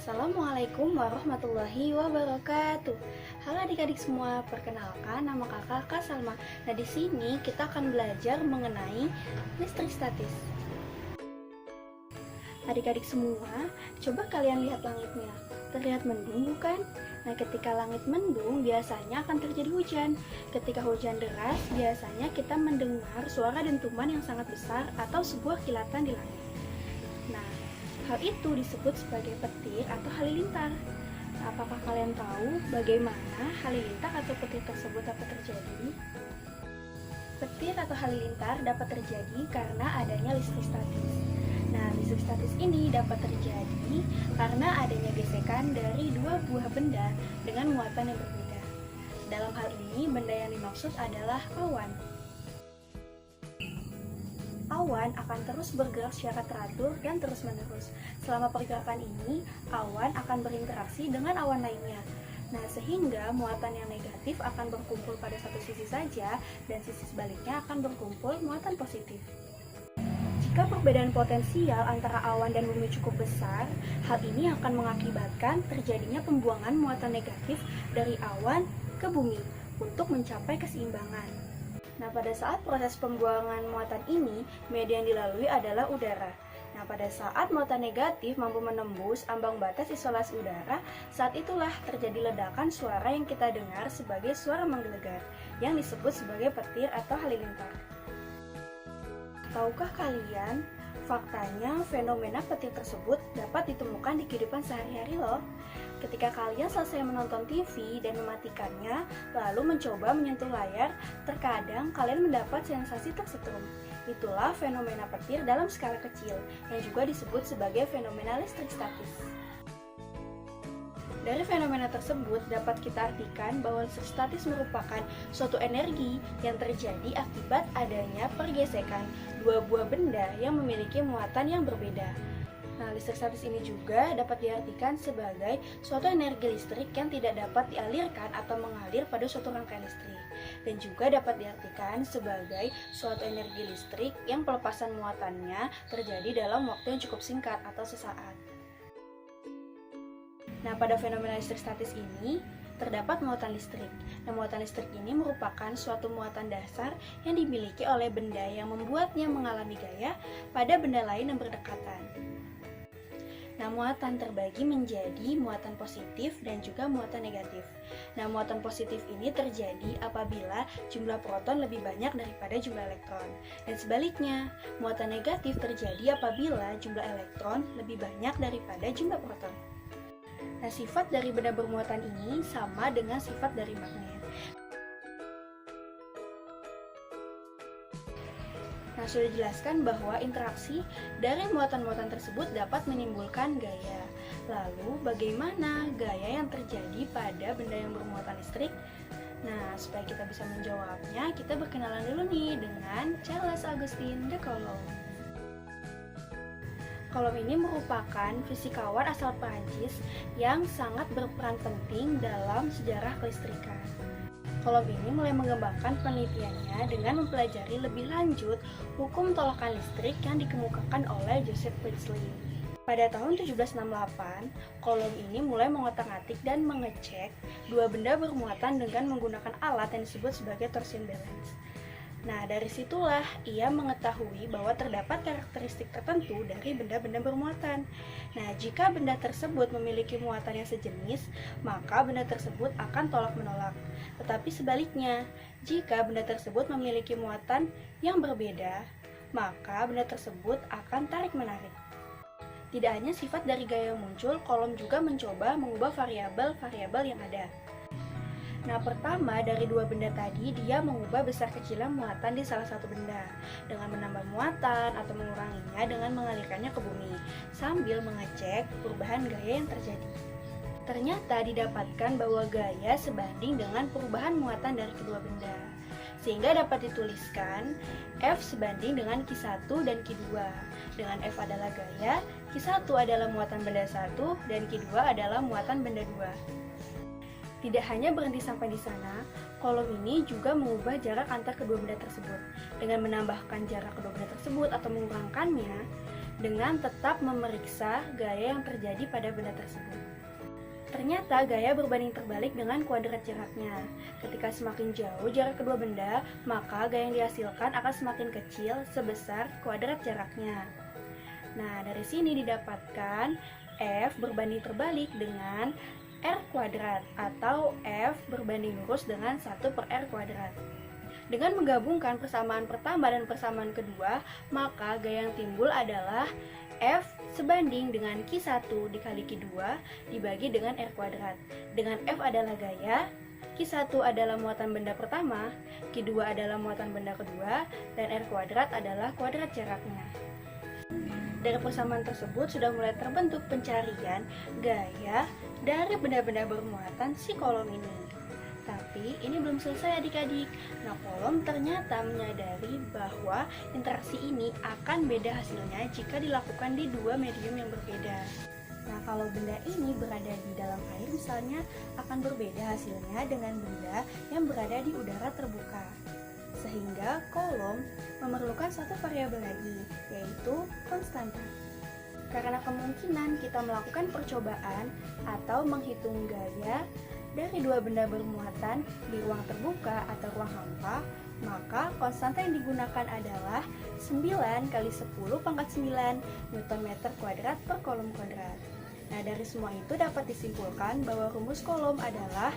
Assalamualaikum warahmatullahi wabarakatuh. Halo adik-adik semua, perkenalkan nama kakak Salma. Nah, di sini kita akan belajar mengenai listrik statis. Adik-adik semua, coba kalian lihat langitnya. Terlihat mendung bukan? Nah, ketika langit mendung, biasanya akan terjadi hujan. Ketika hujan deras, biasanya kita mendengar suara dentuman yang sangat besar atau sebuah kilatan di langit. Nah, hal itu disebut sebagai petir atau halilintar. Apakah kalian tahu bagaimana halilintar atau petir tersebut dapat terjadi? Petir atau halilintar dapat terjadi karena adanya listrik statis. Nah, listrik statis ini dapat terjadi karena adanya gesekan dari dua buah benda dengan muatan yang berbeda. Dalam hal ini, benda yang dimaksud adalah awan. Awan akan terus bergerak secara teratur dan terus-menerus. Selama pergerakan ini, awan akan berinteraksi dengan awan lainnya. Nah, sehingga muatan yang negatif akan berkumpul pada satu sisi saja, dan sisi sebaliknya akan berkumpul muatan positif. Jika perbedaan potensial antara awan dan bumi cukup besar, hal ini akan mengakibatkan terjadinya pembuangan muatan negatif dari awan ke bumi untuk mencapai keseimbangan. Nah, pada saat proses pembuangan muatan ini, media yang dilalui adalah udara. Nah, pada saat muatan negatif mampu menembus ambang batas isolasi udara, saat itulah terjadi ledakan suara yang kita dengar sebagai suara menggelegar, yang disebut sebagai petir atau halilintar. Tahukah kalian, faktanya fenomena petir tersebut dapat ditemukan di kehidupan sehari-hari loh. Ketika kalian selesai menonton TV dan mematikannya, lalu mencoba menyentuh layar, terkadang kalian mendapat sensasi tersetrum. Itulah fenomena petir dalam skala kecil, yang juga disebut sebagai fenomena listrik statis. Dari fenomena tersebut dapat kita artikan bahwa listrik statis merupakan suatu energi yang terjadi akibat adanya pergesekan dua buah benda yang memiliki muatan yang berbeda. Nah, listrik statis ini juga dapat diartikan sebagai suatu energi listrik yang tidak dapat dialirkan atau mengalir pada suatu rangkaian listrik, dan juga dapat diartikan sebagai suatu energi listrik yang pelepasan muatannya terjadi dalam waktu yang cukup singkat atau sesaat. Nah, pada fenomena listrik statis ini terdapat muatan listrik. Nah, muatan listrik ini merupakan suatu muatan dasar yang dimiliki oleh benda yang membuatnya mengalami gaya pada benda lain yang berdekatan. Nah, muatan terbagi menjadi muatan positif dan juga muatan negatif. Nah, muatan positif ini terjadi apabila jumlah proton lebih banyak daripada jumlah elektron. Dan sebaliknya, muatan negatif terjadi apabila jumlah elektron lebih banyak daripada jumlah proton. Nah, sifat dari benda bermuatan ini sama dengan sifat dari magnet. Nah, sudah dijelaskan bahwa interaksi dari muatan-muatan tersebut dapat menimbulkan gaya. Lalu, bagaimana gaya yang terjadi pada benda yang bermuatan listrik? Nah, supaya kita bisa menjawabnya, kita berkenalan dulu nih dengan Charles Augustin de Coulomb. Coulomb ini merupakan fisikawan asal Prancis yang sangat berperan penting dalam sejarah kelistrikan. Coulomb ini mulai mengembangkan penelitiannya dengan mempelajari lebih lanjut hukum tolakan listrik yang dikemukakan oleh Joseph Priestley. Pada tahun 1768, Coulomb ini mulai mengotak-atik dan mengecek dua benda bermuatan dengan menggunakan alat yang disebut sebagai torsion balance. Nah, dari situlah ia mengetahui bahwa terdapat karakteristik tertentu dari benda-benda bermuatan. Nah, jika benda tersebut memiliki muatan yang sejenis, maka benda tersebut akan tolak-menolak. Tetapi sebaliknya, jika benda tersebut memiliki muatan yang berbeda, maka benda tersebut akan tarik-menarik. Tidak hanya sifat dari gaya yang muncul, Coulomb juga mencoba mengubah variabel-variabel yang ada. Nah, pertama dari dua benda tadi, dia mengubah besar kecilnya muatan di salah satu benda dengan menambah muatan atau menguranginya dengan mengalirkannya ke bumi sambil mengecek perubahan gaya yang terjadi. Ternyata didapatkan bahwa gaya sebanding dengan perubahan muatan dari kedua benda, sehingga dapat dituliskan F sebanding dengan Q1 dan Q2. Dengan F adalah gaya, Q1 adalah muatan benda 1, dan Q2 adalah muatan benda 2. Tidak hanya berhenti sampai di sana, Coulomb ini juga mengubah jarak antar kedua benda tersebut. Dengan menambahkan jarak kedua benda tersebut atau mengurangkannya, dengan tetap memeriksa gaya yang terjadi pada benda tersebut. Ternyata gaya berbanding terbalik dengan kuadrat jaraknya. Ketika semakin jauh jarak kedua benda, maka gaya yang dihasilkan akan semakin kecil sebesar kuadrat jaraknya. Nah, dari sini didapatkan F berbanding terbalik dengan R kuadrat atau F berbanding lurus dengan 1/R kuadrat. Dengan menggabungkan persamaan pertama dan persamaan kedua, maka gaya yang timbul adalah F sebanding dengan Q1 dikali Q2 dibagi dengan R kuadrat. Dengan F adalah gaya, Q1 adalah muatan benda pertama, Q2 adalah muatan benda kedua, dan R kuadrat adalah kuadrat jaraknya. Dari persamaan tersebut sudah mulai terbentuk pencarian gaya dari benda-benda bermuatan si kolom ini. Tapi ini belum selesai adik-adik. Nah, kolom ternyata menyadari bahwa interaksi ini akan beda hasilnya jika dilakukan di dua medium yang berbeda. Nah, kalau benda ini berada di dalam air misalnya, akan berbeda hasilnya dengan benda yang berada di udara terbuka. Sehingga kolom memerlukan satu variabel lagi, yaitu konstanta. Karena kemungkinan kita melakukan percobaan atau menghitung gaya dari dua benda bermuatan di ruang terbuka atau ruang hampa, maka konstanta yang digunakan adalah 9 kali 10 pangkat 9 Nm kuadrat per kolom kuadrat. Nah, dari semua itu dapat disimpulkan bahwa rumus kolom adalah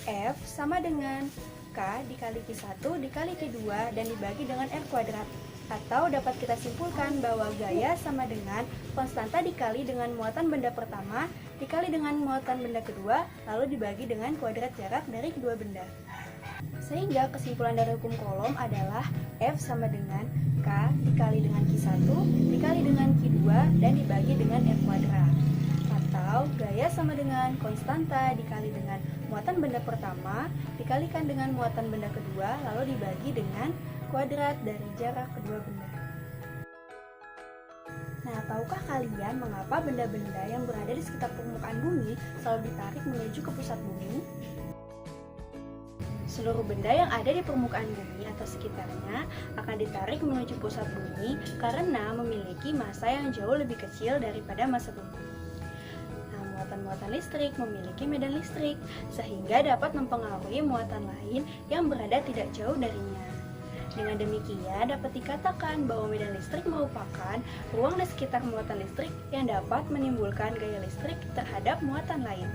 F sama dengan K dikali Q1 dikali Q2 dan dibagi dengan R kuadrat. Atau dapat kita simpulkan bahwa gaya sama dengan konstanta dikali dengan muatan benda pertama dikali dengan muatan benda kedua lalu dibagi dengan kuadrat jarak dari kedua benda. Sehingga kesimpulan dari hukum kolom adalah F sama dengan K dikali dengan Q1 dikali dengan Q2 dan dibagi dengan R kuadrat. Atau gaya sama dengan konstanta dikali dengan muatan benda pertama dikalikan dengan muatan benda kedua lalu dibagi dengan kuadrat dari jarak kedua benda. Nah, tahukah kalian mengapa benda-benda yang berada di sekitar permukaan bumi selalu ditarik menuju ke pusat bumi? Seluruh benda yang ada di permukaan bumi atau sekitarnya akan ditarik menuju pusat bumi karena memiliki massa yang jauh lebih kecil daripada massa bumi. Nah, muatan-muatan listrik memiliki medan listrik sehingga dapat mempengaruhi muatan lain yang berada tidak jauh darinya. Dengan demikian, dapat dikatakan bahwa medan listrik merupakan ruang di sekitar muatan listrik yang dapat menimbulkan gaya listrik terhadap muatan lain.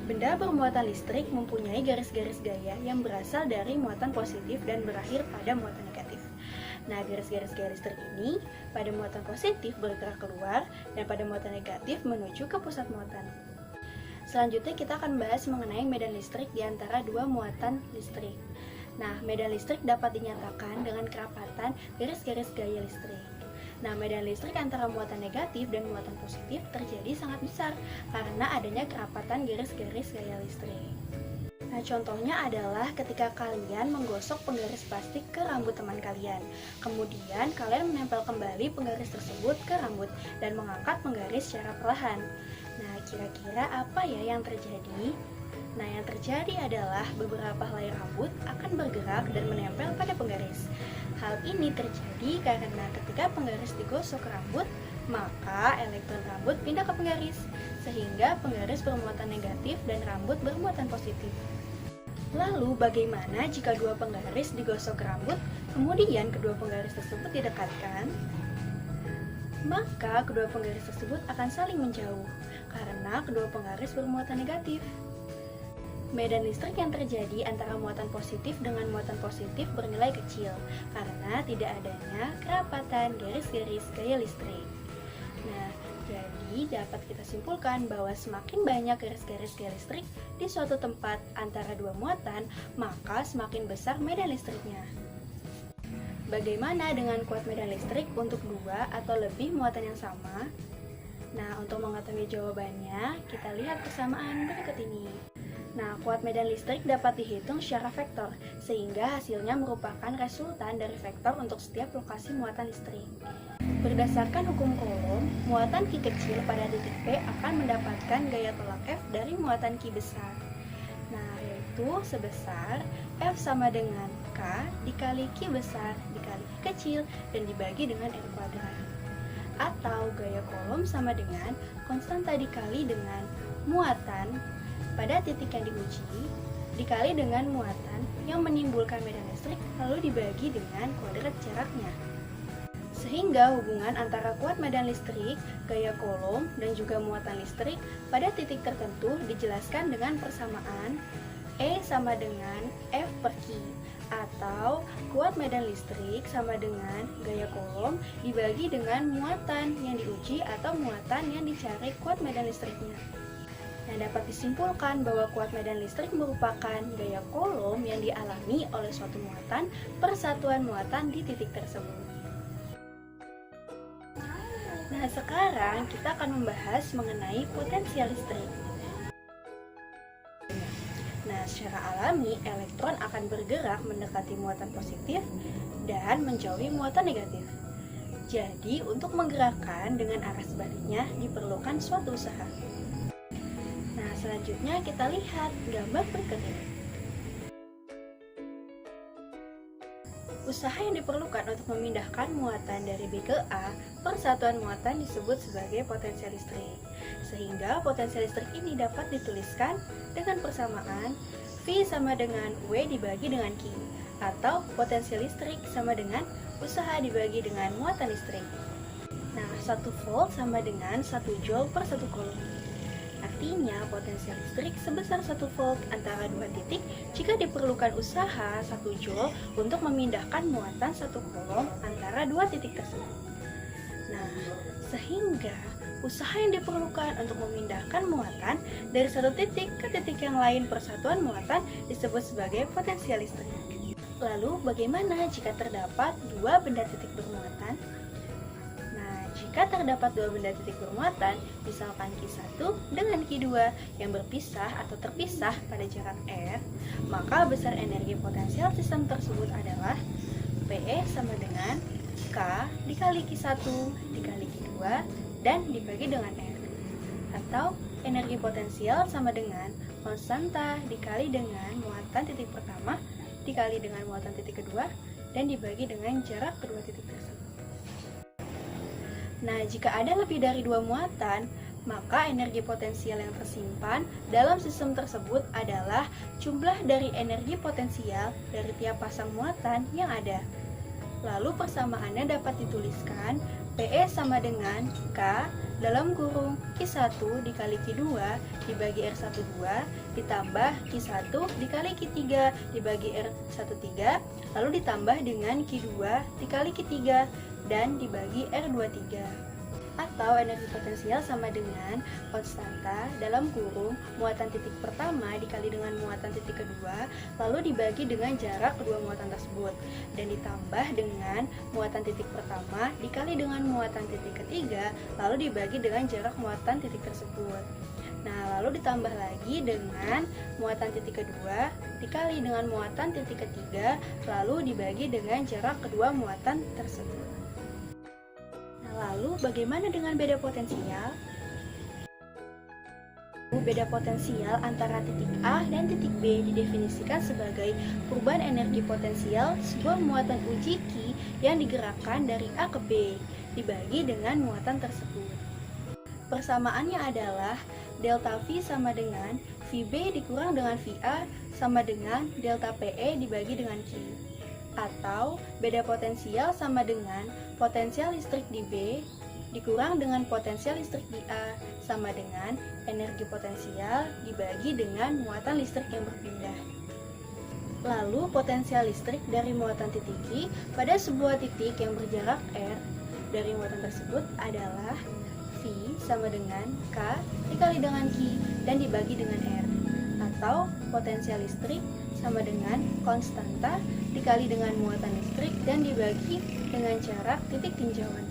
Benda bermuatan listrik mempunyai garis-garis gaya yang berasal dari muatan positif dan berakhir pada muatan negatif. Nah, garis-garis gaya listrik ini pada muatan positif bergerak keluar dan pada muatan negatif menuju ke pusat muatan. Selanjutnya kita akan bahas mengenai medan listrik di antara dua muatan listrik. Nah, medan listrik dapat dinyatakan dengan kerapatan garis-garis gaya listrik. Nah, medan listrik antara muatan negatif dan muatan positif terjadi sangat besar karena adanya kerapatan garis-garis gaya listrik. Nah, contohnya adalah ketika kalian menggosok penggaris plastik ke rambut teman kalian. Kemudian kalian menempel kembali penggaris tersebut ke rambut dan mengangkat penggaris secara perlahan. Nah, kira-kira apa ya yang terjadi? Nah, yang terjadi adalah beberapa helai rambut akan bergerak dan menempel pada penggaris. Hal ini terjadi karena ketika penggaris digosok ke rambut, maka elektron rambut pindah ke penggaris, sehingga penggaris bermuatan negatif dan rambut bermuatan positif. Lalu, bagaimana jika dua penggaris digosok ke rambut, kemudian kedua penggaris tersebut didekatkan? Maka kedua penggaris tersebut akan saling menjauh, karena kedua penggaris bermuatan negatif. Medan listrik yang terjadi antara muatan positif dengan muatan positif bernilai kecil karena tidak adanya kerapatan garis-garis gaya listrik. Nah, jadi dapat kita simpulkan bahwa semakin banyak garis-garis gaya listrik di suatu tempat antara dua muatan, maka semakin besar medan listriknya. Bagaimana dengan kuat medan listrik untuk dua atau lebih muatan yang sama? Nah, untuk mengetahui jawabannya, kita lihat persamaan berikut ini. Nah, kuat medan listrik dapat dihitung secara vektor, sehingga hasilnya merupakan resultan dari vektor untuk setiap lokasi muatan listrik. Berdasarkan hukum Coulomb, muatan Q kecil pada titik P akan mendapatkan gaya tolak F dari muatan Q besar. Nah, yaitu sebesar F sama dengan K dikali Q besar dikali Q kecil dan dibagi dengan R kuadrat. atau gaya kolom sama dengan konstanta dikali dengan muatan pada titik yang diuji dikali dengan muatan yang menimbulkan medan listrik lalu dibagi dengan kuadrat jaraknya. Sehingga hubungan antara kuat medan listrik, gaya kolom, dan juga muatan listrik pada titik tertentu dijelaskan dengan persamaan E sama dengan F per Q, atau kuat medan listrik sama dengan gaya kolom dibagi dengan muatan yang diuji atau muatan yang dicari kuat medan listriknya. Nah, dapat disimpulkan bahwa kuat medan listrik merupakan gaya kolom yang dialami oleh suatu muatan per satuan muatan di titik tersebut. Nah, sekarang kita akan membahas mengenai potensial listrik. Nah, secara alami, elektron akan bergerak mendekati muatan positif dan menjauhi muatan negatif. Jadi, untuk menggerakkan dengan arah sebaliknya diperlukan suatu usaha. Nah, selanjutnya kita lihat gambar berikut ini. Usaha yang diperlukan untuk memindahkan muatan dari B ke A per satuan muatan disebut sebagai potensial listrik. Sehingga potensial listrik ini dapat dituliskan dengan persamaan V sama dengan W dibagi dengan Q, atau potensial listrik sama dengan usaha dibagi dengan muatan listrik. Nah, 1 volt sama dengan 1 joule per 1 coulomb. Artinya, potensial listrik sebesar 1 volt antara dua titik jika diperlukan usaha 1 joule untuk memindahkan muatan 1 coulomb antara dua titik tersebut. Nah, sehingga usaha yang diperlukan untuk memindahkan muatan dari satu titik ke titik yang lain per satuan muatan disebut sebagai potensial listrik. Lalu, bagaimana jika terdapat dua benda titik bermuatan? Jika terdapat dua benda titik bermuatan, misalkan Q1 dengan Q2 yang berpisah atau terpisah pada jarak R, maka besar energi potensial sistem tersebut adalah PE sama dengan K dikali Q1 dikali Q2 dan dibagi dengan R. Atau energi potensial sama dengan konstanta dikali dengan muatan titik pertama dikali dengan muatan titik kedua dan dibagi dengan jarak kedua titik tersebut. Nah, jika ada lebih dari dua muatan, maka energi potensial yang tersimpan dalam sistem tersebut adalah jumlah dari energi potensial dari tiap pasang muatan yang ada. Lalu persamaannya dapat dituliskan PE sama dengan K dalam kurung Q1 dikali Q2 dibagi R12 ditambah Q1 dikali Q3 dibagi R13 lalu ditambah dengan Q2 dikali Q3 dan dibagi R23. Atau energi potensial sama dengan konstanta dalam kurung muatan titik pertama dikali dengan muatan titik kedua lalu dibagi dengan jarak kedua muatan tersebut dan ditambah dengan muatan titik pertama dikali dengan muatan titik ketiga lalu dibagi dengan jarak muatan titik tersebut. Nah, lalu ditambah lagi dengan muatan titik kedua dikali dengan muatan titik ketiga lalu dibagi dengan jarak kedua muatan tersebut. Lalu, bagaimana dengan beda potensial? Beda potensial antara titik A dan titik B didefinisikan sebagai perubahan energi potensial sebuah muatan uji Q yang digerakkan dari A ke B, dibagi dengan muatan tersebut. Persamaannya adalah delta V sama dengan VB dikurang dengan VA sama dengan delta PE dibagi dengan Q. Atau beda potensial sama dengan potensial listrik di B dikurang dengan potensial listrik di A sama dengan energi potensial dibagi dengan muatan listrik yang berpindah. Lalu potensial listrik dari muatan titik Q pada sebuah titik yang berjarak R dari muatan tersebut adalah V sama dengan K dikali dengan Q dan dibagi dengan R. Atau potensial listrik sama dengan konstanta dikali dengan muatan listrik dan dibagi dengan jarak titik tinjauan.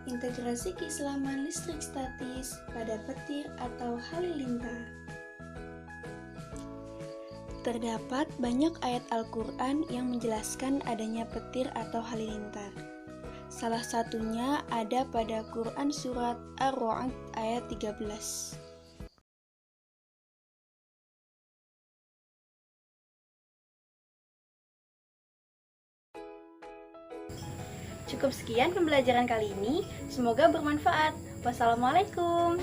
Integrasi keislaman listrik statis pada petir atau halilintar. Terdapat banyak ayat Al-Quran yang menjelaskan adanya petir atau halilintar. Salah satunya ada pada Quran Surat Ar-Ra'd ayat 13. Cukup sekian pembelajaran kali ini, semoga bermanfaat. Wassalamualaikum.